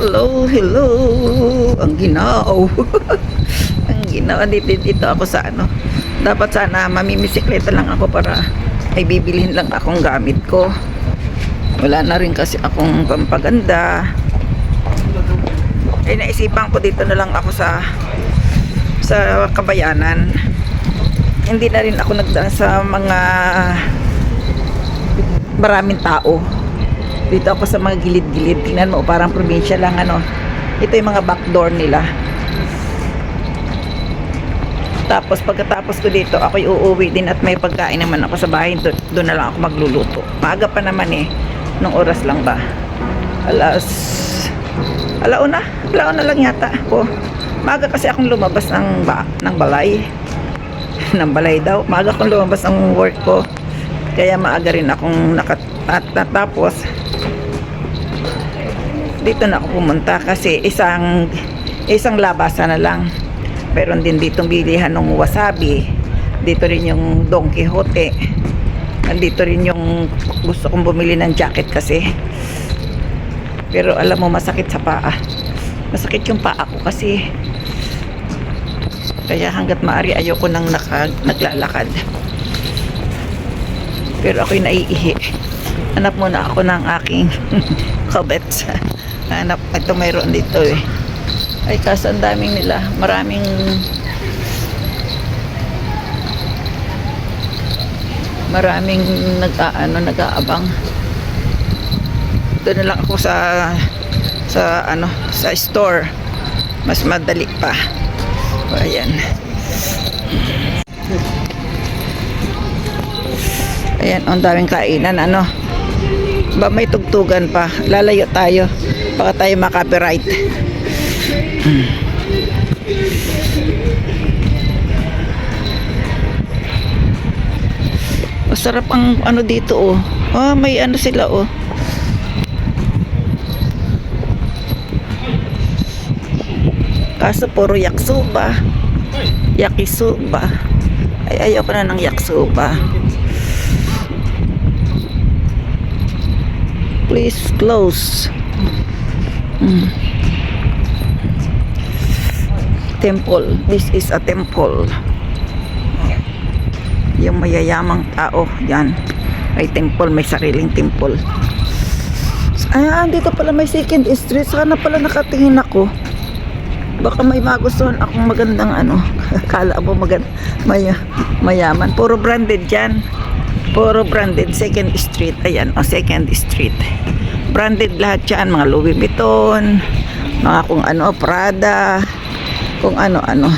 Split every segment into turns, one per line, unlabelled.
Hello, hello. Ang ginaaw. Ang ginaaw. Dito ako sa ano. Dapat sana mamimisikleta lang ako para ay bibilihin lang akong gamit ko. Wala na rin kasi akong pampaganda. Ay naisipan ko dito na lang ako sa Kabayanan. Hindi na rin ako nagdaan sa mga maraming tao. Dito ako sa mga gilid-gilid. Tingnan mo, parang probinsya lang ano. Ito yung mga backdoor nila. Tapos pagkatapos ko dito, ako'y uuwi din at may pagkain naman ako sa bahay. Doon na lang ako magluluto. Maaga pa naman eh. Nung oras lang ba? Alauna lang yata ako. Maaga kasi akong lumabas ng balay. Ng balay daw. Maaga akong lumabas ng work ko. Kaya maaga rin akong natapos. Dito na ako pumunta kasi isang labasan na lang. Meron din ditong bilihan ng wasabi. Dito rin yung Don Quixote. Nandito rin yung gusto kong bumili ng jacket kasi. Pero alam mo, masakit sa paa. Masakit yung paa ko kasi. Kaya hanggat maaari ayoko nang naglalakad. Pero ako'y naiihi. Hanap muna ako ng aking kabets. Hanap, ito mayroon dito eh. Ay kaso ang daming nila. Maraming nag-aabang. Doon na lang ako sa store. Mas madali pa. O, ayan. Ayan, ang daming kainan ano. Ba may tugtugan pa. Lalayo tayo. Baka tayo makapiright. Masarap ang ano dito oh. Ah, may ano sila oh. Kaso puro yakisoba. Yakisoba. Ay ayoko na ng yakisoba. Please close. Temple. This is a temple. Yung mayayamang tao yan may temple, may sariling temple. Dito pala may second street. Sana pala nakatingin ako. Baka may magustuhan akong magandang ano. Kala mo mayaman. Puro branded dyan. Puro branded. Second street. Ayan o, second street. Branded lahat yan. Mga Louis Vuitton. Mga kung ano, Prada. Kung ano-ano.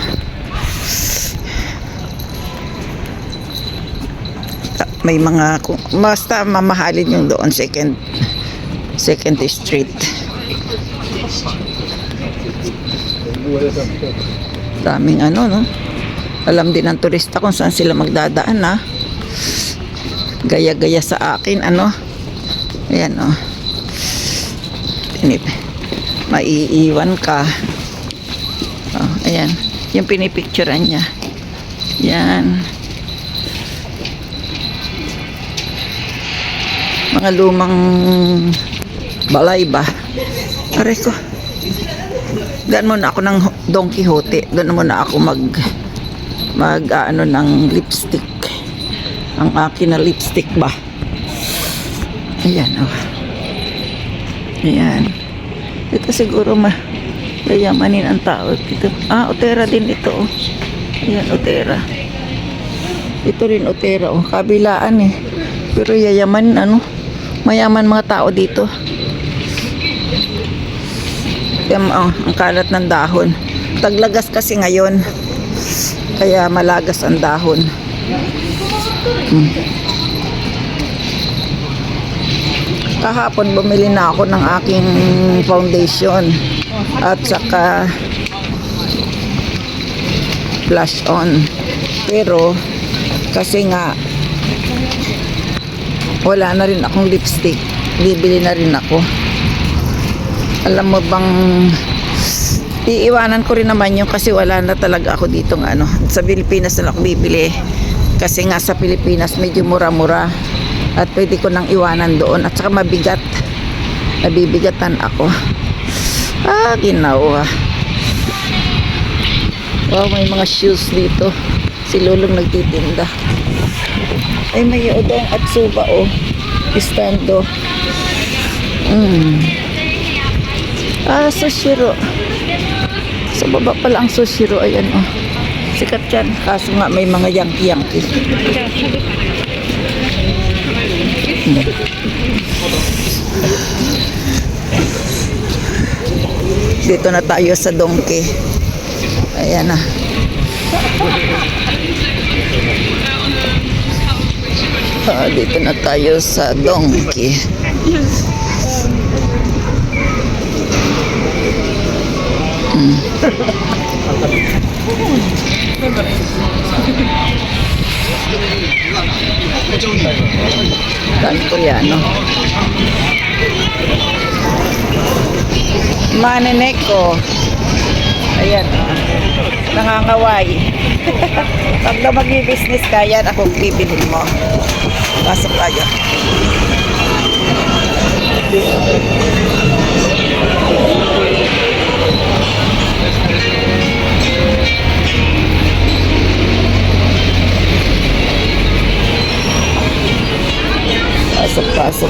May mga, basta mamahalin yung doon second street. Daming ano no. Alam din ng turista kung saan sila magdadaan ha. Gaya-gaya sa akin ano. Ayan oh. Maiiwan ka. Oh, ayan. Yung pinipicturean niya. Yan. Mga lumang balay ba? Aray ko. Doon muna ako ng Don Quixote. Doon muna ako ano ng lipstick. Ang akin na lipstick ba? Ayan oh. Ayan. Ito siguro yayamanin ang tao dito. Otera din ito oh. Ayan, Otera. Ito rin Otera oh. Kabilaan eh. Pero yayaman ano. Mayaman mga tao dito. Ang kalat ng dahon. Taglagas kasi ngayon. Kaya malagas ang dahon. Kahapon bumili na ako ng aking foundation. At saka blush on. Pero kasi nga wala na rin akong lipstick. Bibili na rin ako. Alam mo bang iiwanan ko rin naman yung kasi wala na talaga ako dito ng ano. Sa Pilipinas na ako bibili. Kasi nga sa Pilipinas medyo mura-mura. At pwede ko nang iwanan doon. At saka mabigat. Nabibigatan ako. Ginawa. Wow, may mga shoes dito. Si Lulong nagtitinda. Ay, may udong at suba, oh. Istando. Sushiro. Sa baba pala ang sushiro. Ayan, oh. Sikat yan. Kaso nga may mga yangki-yangki. Dito na tayo sa Donkey. Ayan na. Dito na tayo sa Donkey. Dami Koreano. Maneneko. Ayan. Nangangaway. Pag na mag-business ka, yan ako bibilhin mo. Pasok tayo.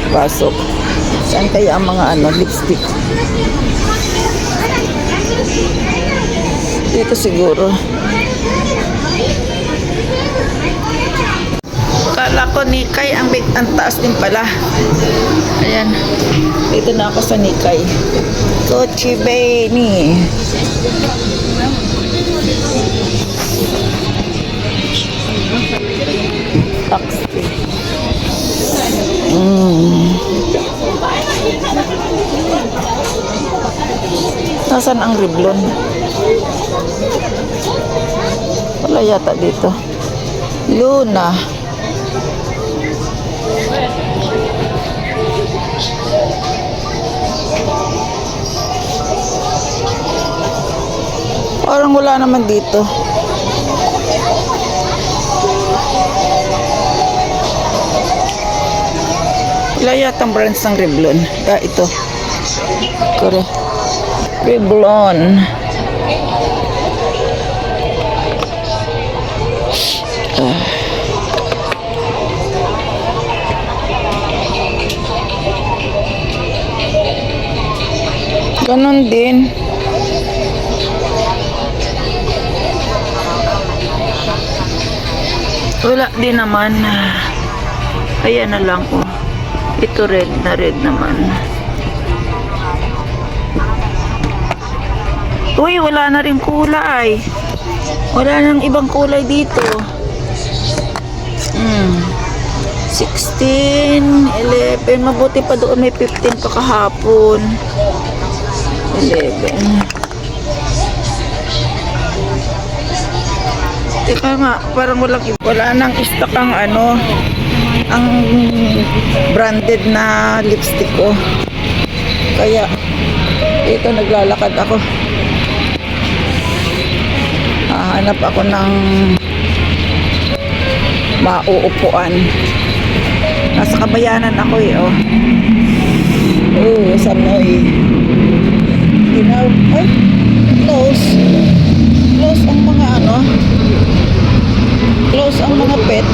Pasok. Saan kaya ang mga lipstick? Dito siguro. Kala ko Nikay, ang taas din pala. Ayan. Dito na ako sa Nikay. Kochibeni. Taxi. Nasaan ang Revlon? Wala yata dito. Luna. Parang wala naman dito. Wala yata ang brands ng Revlon. Ito. Kore. Revlon. Ganon din. Wala din naman. Ayan na lang, oh. Ito red naman. Uy, wala na rin kulay. Wala nang ibang kulay dito. 16, 11. Mabuti pa doon may 15 pa kahapon. 11. Teka nga, parang wala nang stock ang ang branded na lipstick ko. Kaya ito naglalakad ako. Hanap ako ng mauupuan. Nasa Kabayanan ako oh. Sanoy. Ay, close ang mga close ang mga pet.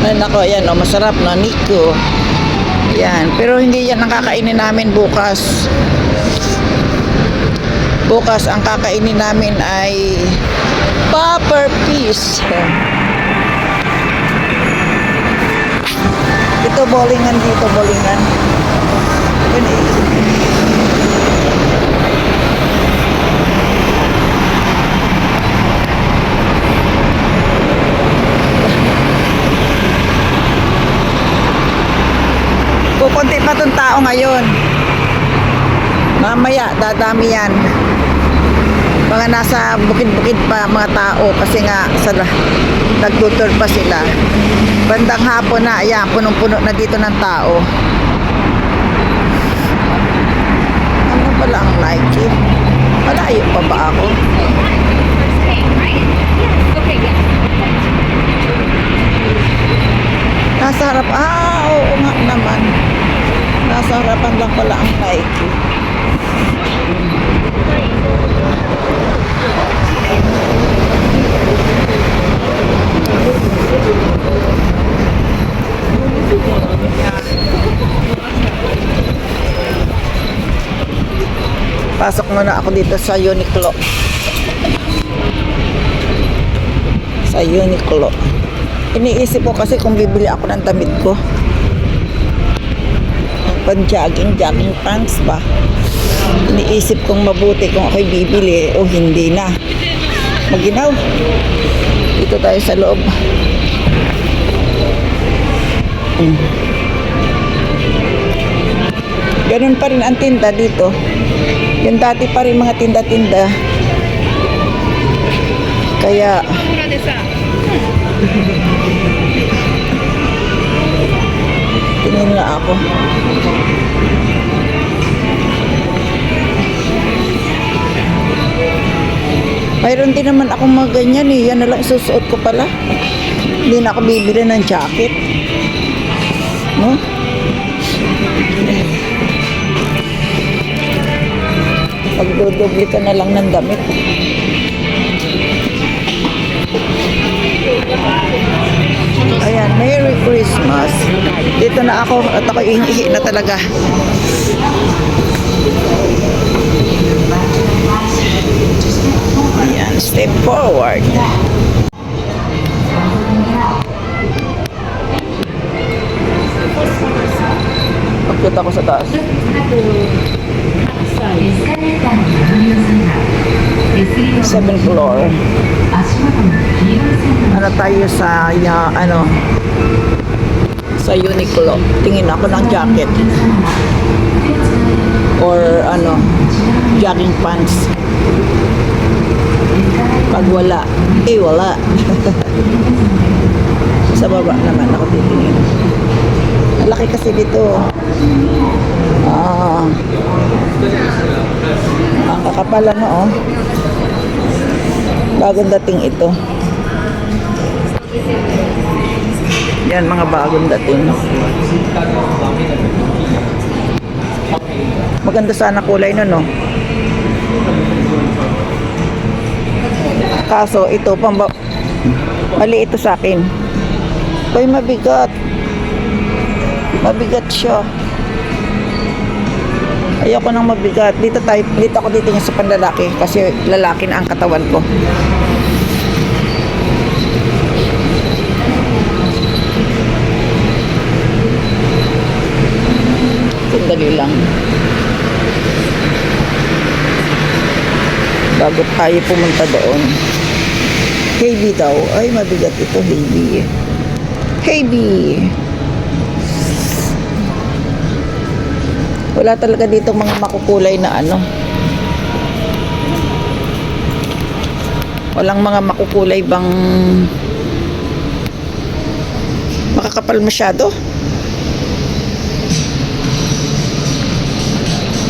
Ay nako, ayan masarap no, Nico. Yan, pero hindi yan ang kakainin namin bukas. Bukas ang kakainin namin ay popper piece. Ito bowlingan dito, bowlingan. Kukunti pa itong tao ngayon. Mamaya, dadami yan. Mga nasa bukid-bukid pa mga tao kasi nga nagtutur pa sila. Bandang hapon na, ayan, punong-puno na dito ng tao. Ano pala ang Nike? Malayo pa ba ako? Nasa harap, oo nga naman. nasa harapan lang pala ang Nike. Pasok muna ako dito sa Uniqlo. Sa Uniqlo. Iniisip ko kasi kung bibili ako ng damit ko. Pan-jogging pants ba? Iniisip kong mabuti kung ako'y bibili o hindi na. Maginaw. Dito tayo sa loob. Ganun pa rin ang tinda dito. Yung dati pa rin mga tinda-tinda. Kaya tingin nga ako. Mayroon din naman akong mga ganyan eh. Yan na lang isusuot ko pala. Hindi na ako bibili ng jacket. No? Pagdodoble ka na lang ng damit. Ayan, Merry Christmas. Dito na ako at ako ihi na talaga. Ayan, step forward. Pagkita ko sa taas. 7th floor. Ano tayo sa sa Uniqlo. Tingin ako ng jacket or jogging pants. Pag wala, wala. Sa baba naman ako titingin. Ang laki kasi dito. Ang kakapal oh. Bagong dating ito. Yan, mga bagong dating. Maganda sana kulay no. Kaso ito mali ito sa akin. Ay, mabigat. Mabigat siya. Ayoko nang mabigat. Dito ako dito sa panlalaki kasi lalaki na ang katawan ko. Sandali lang. Bago tayo pumunta doon. Heavy daw. Ay, mabigat ito. Heavy. Heavy. Wala talaga dito mga makukulay na walang mga makukulay bang makakapal masyado.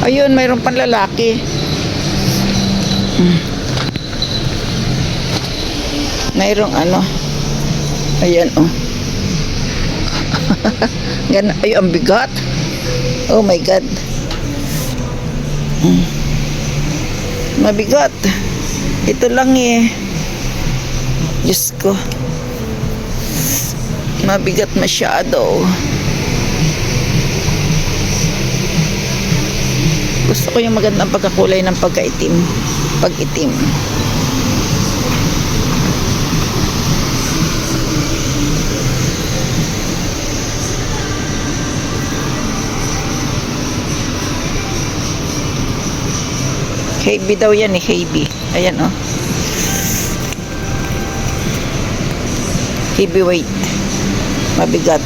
Ayun, mayroon pang lalaki. Mayroong ayan oh. Ganun, ay ang bigat. Oh my God. Mabigat. Ito lang eh. Diyos ko. Mabigat masyado. Gusto ko yung magandang pagkakulay ng pag-itim. Heavy daw yan eh, heavy. Ayan oh. Heavyweight. Mabigat.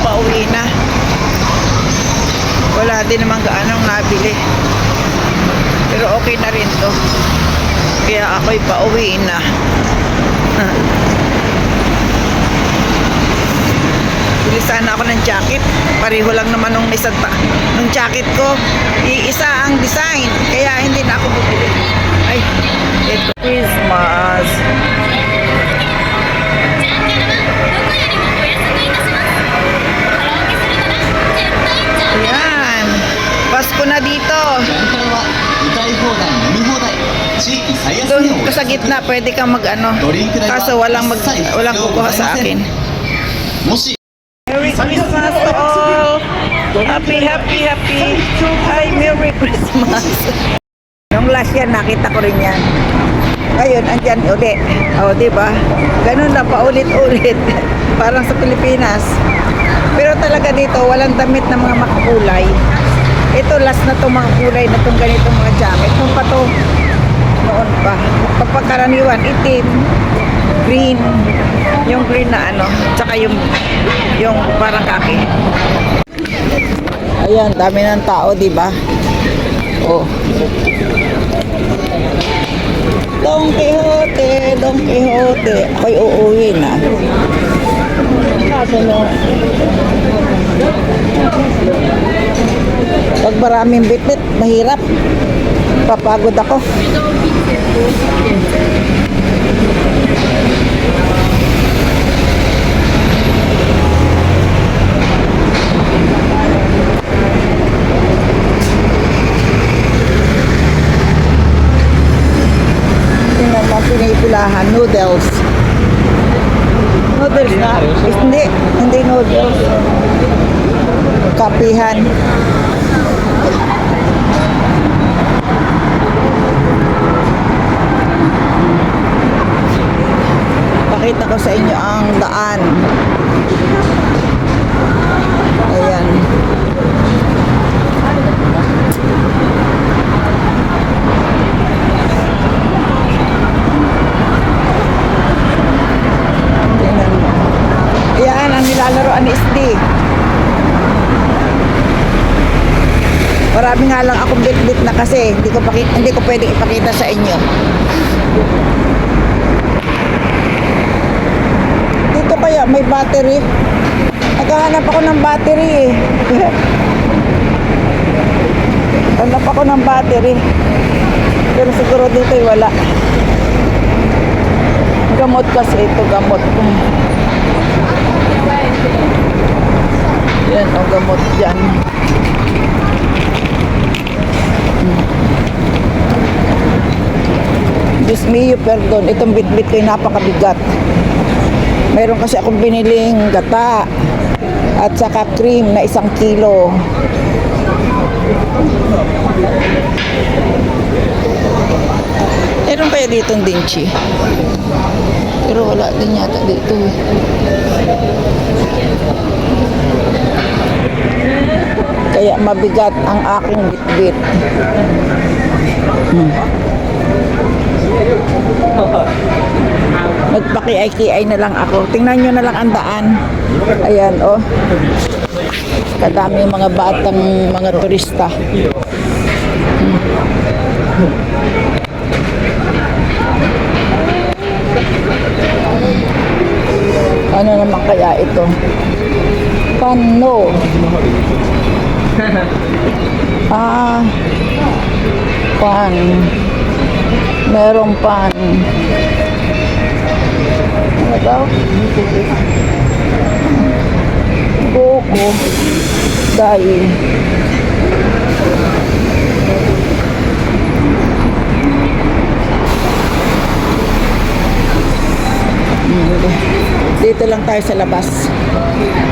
Pauwi na. Wala din naman gaanong nabili. Kaya ako'y pauwi na. Bili sana ako ng jacket. Pareho lang naman nung nung jacket ko. Iisa ang design. Kaya hindi na ako bumili. Ay, ito Christmas. Ayan. Pasko na dito. Doon ka sa gitna, pwede kang mag-ano. Kaso walang kukuha sa akin. Merry Christmas to all! Happy, happy, happy! Hi, Merry Christmas! Nung last year, nakita ko rin yan. Ngayon, andyan ulit. O, diba? Ganun na, paulit-ulit. Parang sa Pilipinas. Pero talaga dito, walang damit na mga makakulay. Ito, last na itong mga kulay na itong ganitong mga jacket. Nung pa to, noon pa. Pagkaraniwan, itim, green, yung green na ano, tsaka yung parang kaki. Ayan, dami ng tao, di ba? Oh. Don Quixote, Don Quixote. Ako'y uuwi na. Kaso no, pag maraming bitbit, mahirap. Papagod ako. Tingnan mo, pinipulahan, noodles. Noodles na. Hindi noodles. Kapihan. Pakita ko sa inyo ang daan. Ayan. Tingnan mo. Ayan ang nilalaroan ni SD. Marami nga lang akong bit-bit na kasi hindi ko pwedeng ipakita sa inyo. Dito kaya may battery. Naghahanap ako ng battery eh. Hanap ako ng battery. Pero siguro dito wala. Gamot kasi ito, gamot. Yan o, gamot dyan. Diyos mio, perdon. Itong bit-bit ko'y napakabigat. Meron kasi akong biniling gata at saka cream na 1 kilo. Meron kaya ditong dinchi? Pero wala din yata dito. Kaya mabigat ang aking bit-bit. Magpaki-ay na lang ako. Tingnan nyo na lang ang daan. Ayan, oh. Kadami yung mga batang mga turista. Ano naman kaya ito? Pano. Pan. Merong pan. Ano daw? Buko. Dahil. Dito lang tayo sa labas.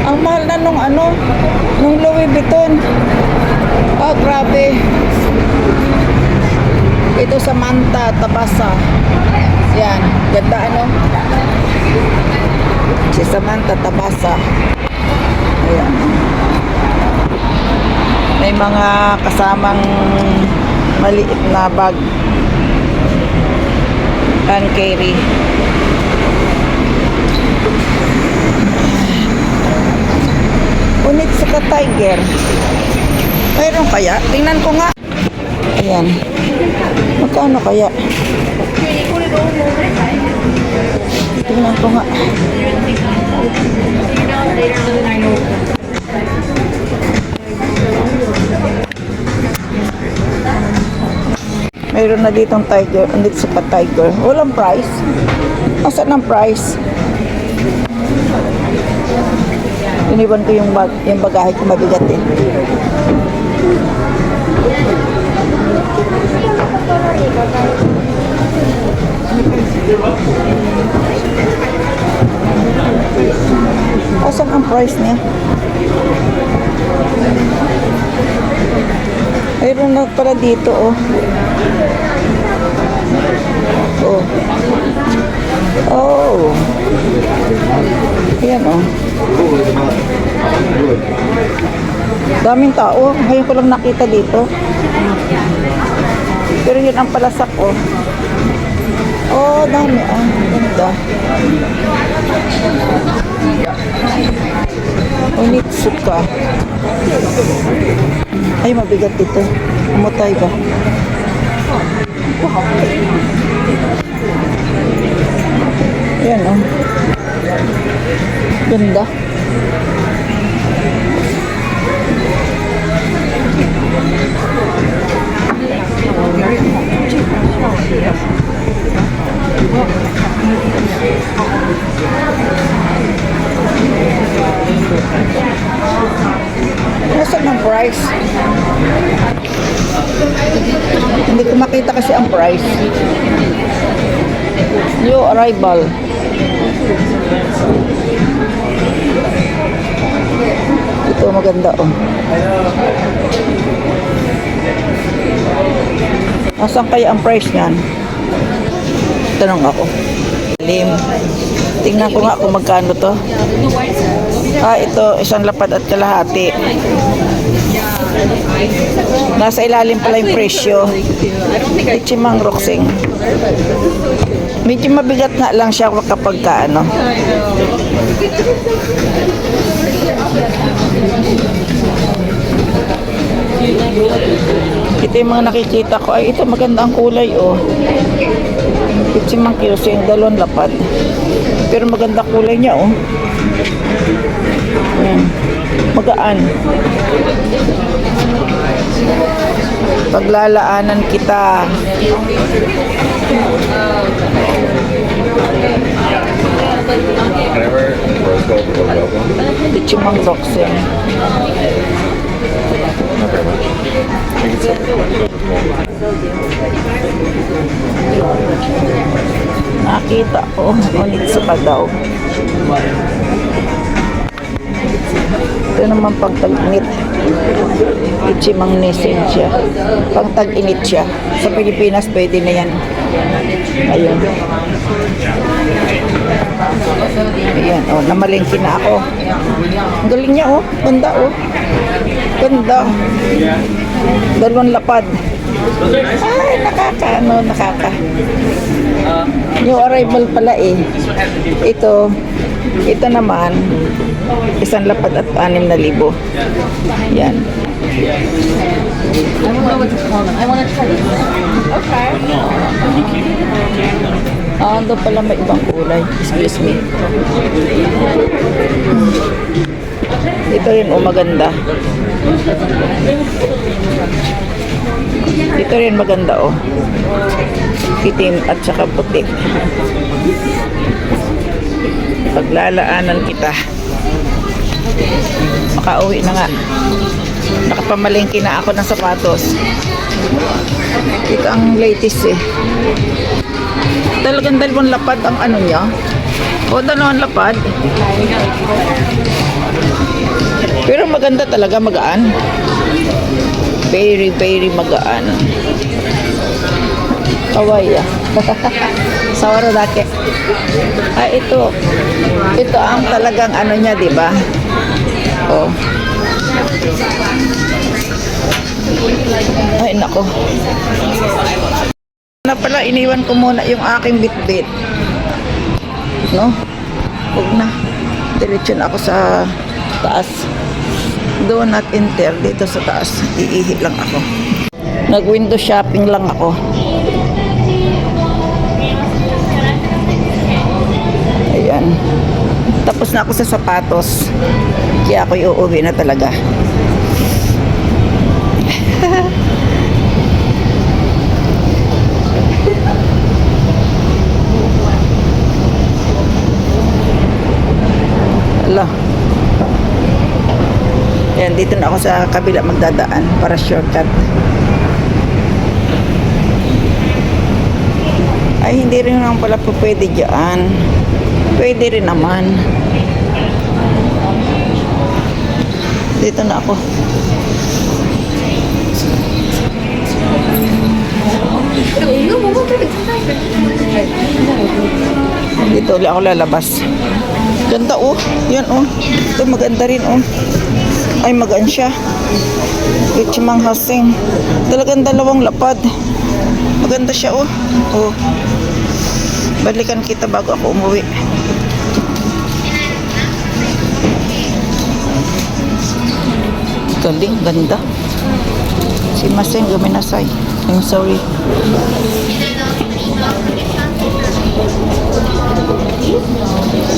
Ang mahal na nung Louis Vuitton. Oh, grabe. Ito sa Manta, Tabasa. Yan, ganda si Samantha Tabasa. Ayan. May mga kasamang maliit na bag. Hand carry. Unit sa Tiger. Mayroon kaya? Tingnan ko nga. Ayan. Magkano kaya? Tingnan ko nga. Mayroon na ditong tiger. Andito sa pa tiger. Walang price. Asan ang price? Iniwan ko yung bagahe ko mabigat eh. Asan ang price niya? Mayroon na pala dito oh. Oh. Oh. Ayan oh. Daming tao. Ngayon ko lang nakita dito. Pero yun ang palasak oh. Oh, dami ah. Ganda. Onitsuka. Ay, mabigat ito. Umutay ba? Yan oh. Ganda. Nasaan ang price? Hindi ko makita kasi ang price. New arrival. Ito maganda oh. Nasaan kaya ang price niyan? Tanong ako. Lim. Tingnan ko nga kung magkano to. Ah, ito, isang lapad at kalahati. Nasa ilalim pala yung presyo. Ichimang Roxing. Medyo mabigat nga lang siya kapag ka, ano. Ito yung mga nakikita ko. Ay, ito maganda ang kulay, oh. Ichimang Kyoseng, dalawang lapad. Pero maganda kulay niya, oh. Ayan. Magaan. Paglalaanan kita. Ichimang Roxen. Nakita ko, Onitsuka daw. Ito naman pag tag-init. Ichimang Nesensya. Pag tag-init siya. Sa Pilipinas pwede na yan. Ayun. Ayan, oh, namalengke na ako. Ang galing niya, oh. Ganda, oh. Ganda. Dalawang lapad. Ay, nakaka. New arrival pala eh. Ito naman, isang lapad at 6,000. Yan.
I don't know what to call them. I want to try this. Okay.
Ando pala may ibang kulay. Excuse me. Ito rin, oh, maganda. Ito rin maganda, oh. Itim at saka puti. Paglalaanan kita. Makauwi na nga. Nakapamalengke na ako ng sapatos. Ito ang latest eh. Talagang dalawang lapad ang ano niya. O, dalawang lapad. Pero maganda talaga, magaan. Very, very magaan. Kawaii ah. Sawaro dake. Ah, ito. Ito ang talagang ano niya, di ba? Oh. Ay, nako. Na pala, iniwan ko muna yung aking bitbit. No? Huwag na. Diretso na ako sa taas. Do not enter dito sa taas. Iihi lang ako. Nag-window shopping lang ako. Ayan. Tapos na ako sa sapatos. Kaya ako uuwi na talaga. Ala. Ayan, dito na ako sa kabila magdadaan para shortcut. Ay, hindi rin naman pala po pwede dyan. Pwede rin naman. Dito na ako. Dito ulit ako lalabas. Ganda oh. Yan oh. Ito maganda rin oh. Ay magaan siya. Ichimang hasing. Talagang dalawang lapad. Maganda siya oh. Oh. Balikan kita bago ako umuwi. Galing, ganda. Simasen, guminasay. I'm sorry.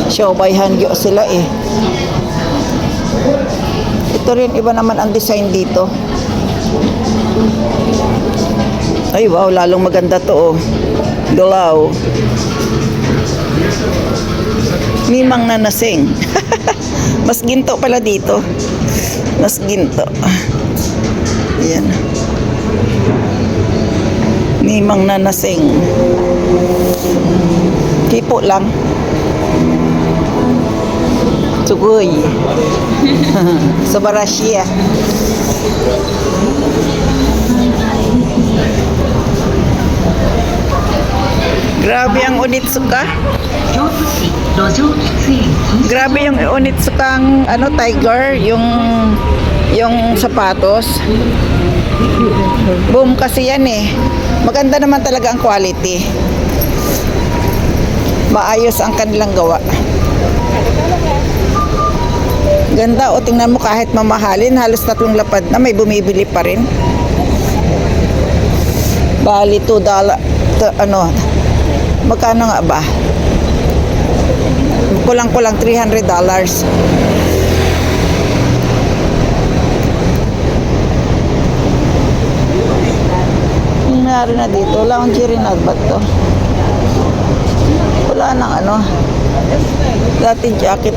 Siobayhan gyo sila eh. Ito rin, iba naman ang design dito. Ay wow, lalong maganda to oh. Galaw. Mimang nanasing. Mas ginto pala dito. Mas ginto. Ayan. Mimang nanasing. Tipo lang. Sugoy. Sa Barasya. Grabe ang Onitsuka. Grabe yung Onitsukang ano Tiger, yung sapatos. Boom kasi yan eh. Maganda naman talaga ang quality. Maayos ang kanilang gawa. Ganda o tingnan mo kahit mamahalin, halos 3 lapad na may bumibili pa rin. Bali $2 ano, magkano nga ba? Kulang-kulang $300. Yung nangyari na dito, lingerie na ba to? Wala nang ano. Dati jacket.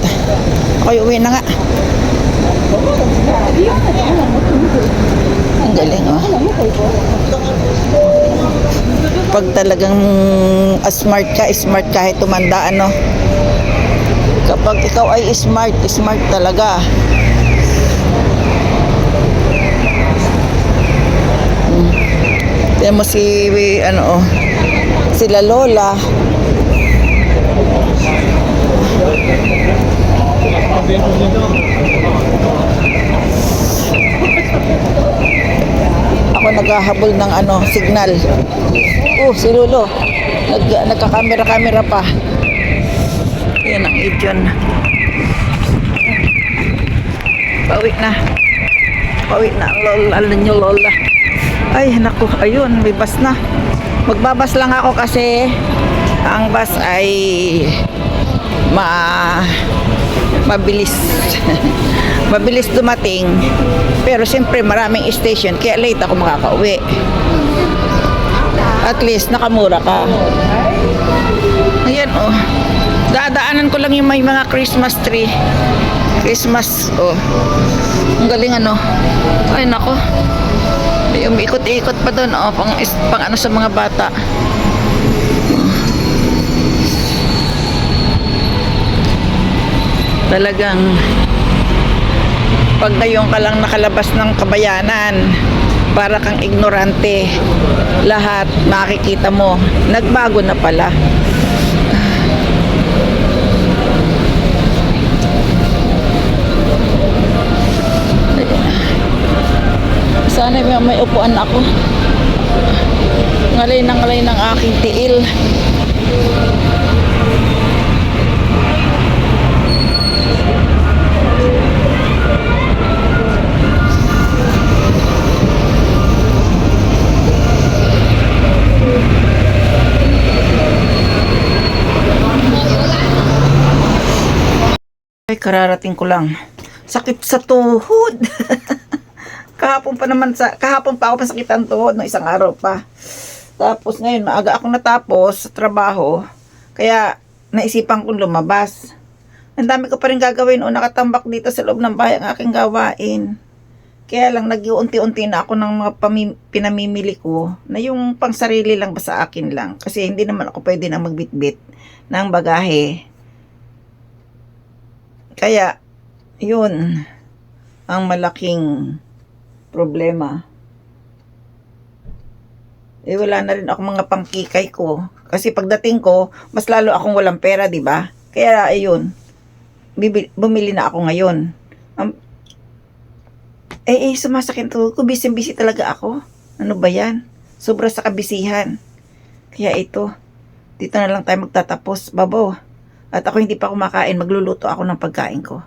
Okay, uwi na nga. Ang galing oh. Pag talagang smart ka, smart kahit tumanda ano. Kapag ikaw ay smart, smart talaga. Tignan mo si ano oh, sila Lola. Ako naghahabol ng ano, signal. Oh, si Lolo. Nagkakamera-kamera pa. Yan ang idyon. Pauwi na. Pauwi na. Lola, alam nyo Lola. Ay, naku. Ayun, may bus na. Magbabas lang ako kasi ang bus ay mabilis. Mabilis dumating. Pero siyempre maraming station kaya late ako makakauwi. At least nakamura ka. Ayan oh. Dadaanan ko lang yung may mga Christmas tree. Christmas oh. Ang galing ano. Ay nako. Yung ikot-ikot pa doon oh, pang ano sa mga bata. Talagang pag ngayon ka lang nakalabas ng kabayanan, para kang ignorante. Lahat makikita mo, nagbago na pala. Sana may upuan ako. Ngalay ng aking tiil. Ay, kararating ko lang. Sakit sa tuhod. kahapon pa ako masakitan tuhod no isang araw pa. Tapos ngayon, maaga akong natapos sa trabaho. Kaya, naisipan kong lumabas. Ang dami ko pa rin gagawin o nakatambak dito sa loob ng bahay ang aking gawain. Kaya lang, nag-unti-unti na ako ng mga pinamimili ko na yung pang sarili lang ba sa akin lang. Kasi hindi naman ako pwede na magbitbit ng bagahe. Kaya, yun ang malaking problema. Eh, wala na rin ako mga pangkikay ko. Kasi pagdating ko, mas lalo akong walang pera, di ba? Kaya, ayun, bumili na ako ngayon. Sumasakit to ko. Busy talaga ako. Ano ba yan? Sobra sa kabisihan. Kaya ito, dito na lang tayo magtatapos, babaw. At ako hindi pa kumakain, magluluto ako ng pagkain ko.